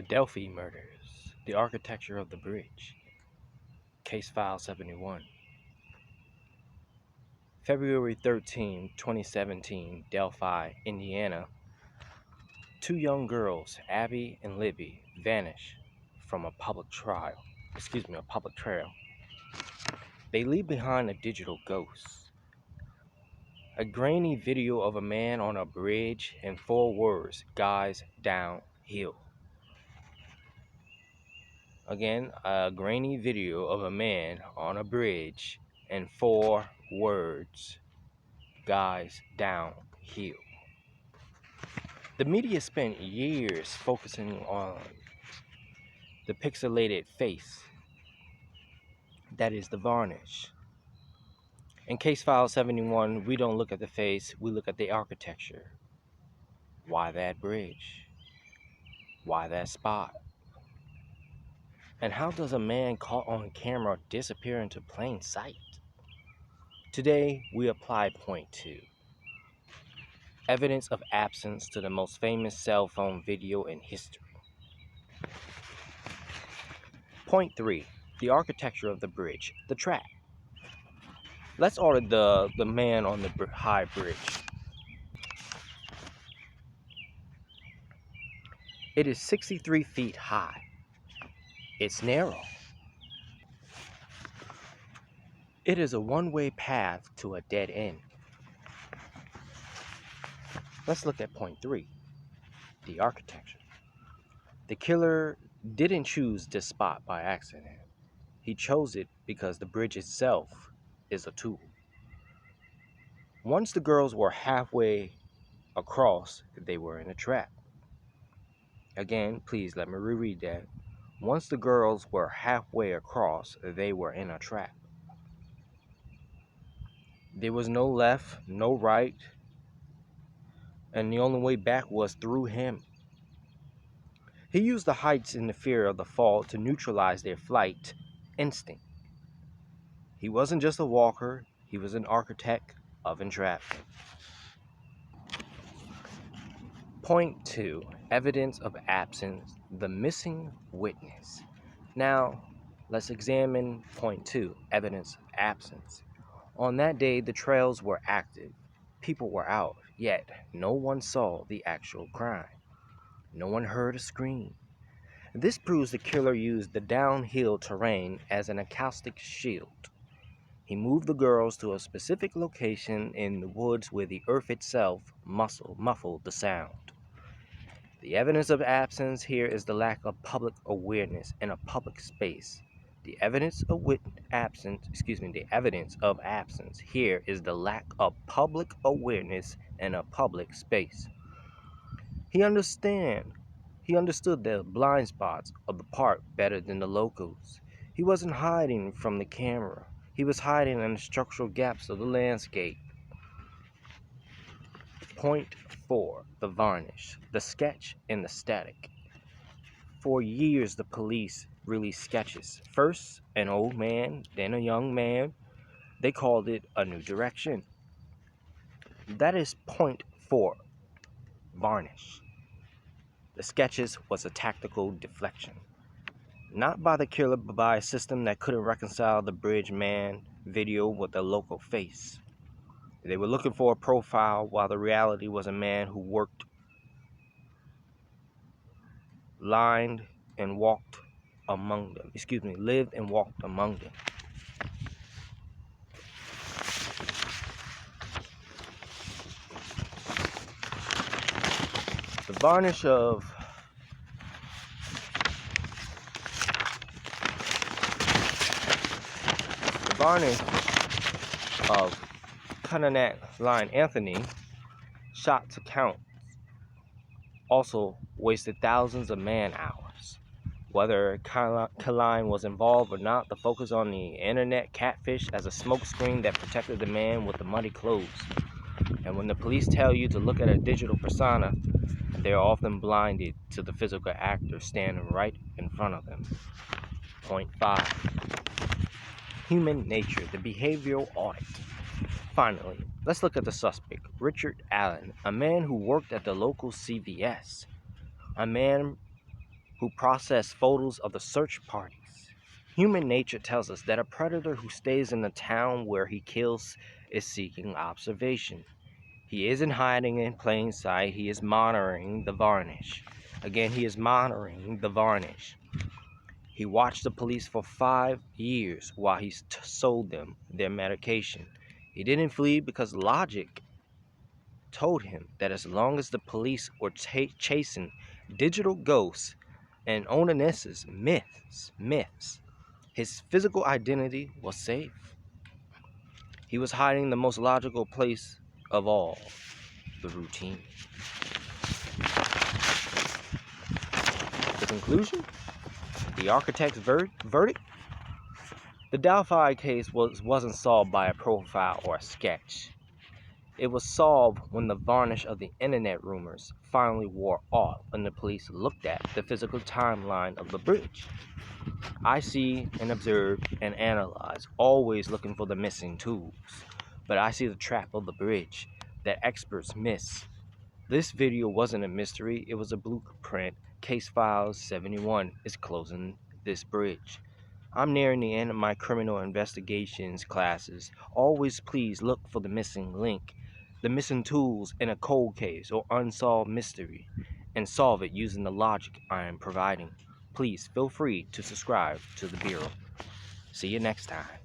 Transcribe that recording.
The Delphi murders, the architecture of the bridge. Case file 71. February 13, 2017, Delphi, Indiana. Two young girls, Abby and Libby, vanish from a public trail. They leave behind a digital ghost. A grainy video of a man on a bridge and 4 words, guys downhill. Again, a grainy video of a man on a bridge and 4 words, guys downhill. The media spent years focusing on the pixelated face, that is the varnish. In case file 71, we don't look at the face, we look at the architecture. Why that bridge? Why that spot? And how does a man caught on camera disappear into plain sight? Today, we apply point 2. Evidence of absence to the most famous cell phone video in history. Point 3. The architecture of the bridge, the track. Let's audit the man on the high bridge. It is 63 feet high. It's narrow. It is a one-way path to a dead end. Let's look at point 3, the architecture. The killer didn't choose this spot by accident. He chose it because the bridge itself is a tool. Once the girls were halfway across, they were in a trap. Again, please let me reread that. Once the girls were halfway across, they were in a trap. There was no left, no right, and the only way back was through him. He used the heights and the fear of the fall to neutralize their flight instinct. He wasn't just a walker, he was an architect of entrapment. Point 2. Evidence of absence, the missing witness. Now, let's examine point 2, evidence of absence. On that day, the trails were active. People were out, yet no one saw the actual crime. No one heard a scream. This proves the killer used the downhill terrain as an acoustic shield. He moved the girls to a specific location in the woods where the earth itself muffled the sound. The evidence of absence here is the lack of public awareness in a public space. The evidence of absence here is the lack of public awareness in a public space. He understood the blind spots of the park better than the locals. He wasn't hiding from the camera. He was hiding in the structural gaps of the landscape. Point 4. The varnish, the sketch, and the static. For years, the police released sketches. First, an old man, then a young man. They called it a new direction. That is point 4. Varnish. The sketches was a tactical deflection. Not by the killer, but by a system that couldn't reconcile the bridge man video with the local face. They were looking for a profile, while the reality was a man who lived and walked among them. The varnish of Cunninat Line Anthony, shot to count, also wasted thousands of man hours. Whether Kaline was involved or not, the focus on the internet catfish as a smokescreen that protected the man with the muddy clothes. And when the police tell you to look at a digital persona, they are often blinded to the physical actor standing right in front of them. Point 5. Human nature, the behavioral audit. Finally, let's look at the suspect, Richard Allen, a man who worked at the local CVS, a man who processed photos of the search parties. Human nature tells us that a predator who stays in the town where he kills is seeking observation. He isn't hiding in plain sight, he is monitoring the Varnish. Again, he is monitoring the Varnish. He watched the police for 5 years while he sold them their medication. He didn't flee because logic told him that as long as the police were chasing digital ghosts and onanis's myths, his physical identity was safe. He was hiding the most logical place of all, the routine. The conclusion? The architect's verdict? The Delphi case wasn't solved by a profile or a sketch. It was solved when the varnish of the internet rumors finally wore off and the police looked at the physical timeline of the bridge. I see and observe and analyze, always looking for the missing tools. But I see the trap of the bridge that experts miss. This video wasn't a mystery, it was a blueprint. Case Files 71 is closing this bridge. I'm nearing the end of my criminal investigations classes. Always please look for the missing link, the missing tools in a cold case or unsolved mystery, and solve it using the logic I am providing. Please feel free to subscribe to the Bureau. See you next time.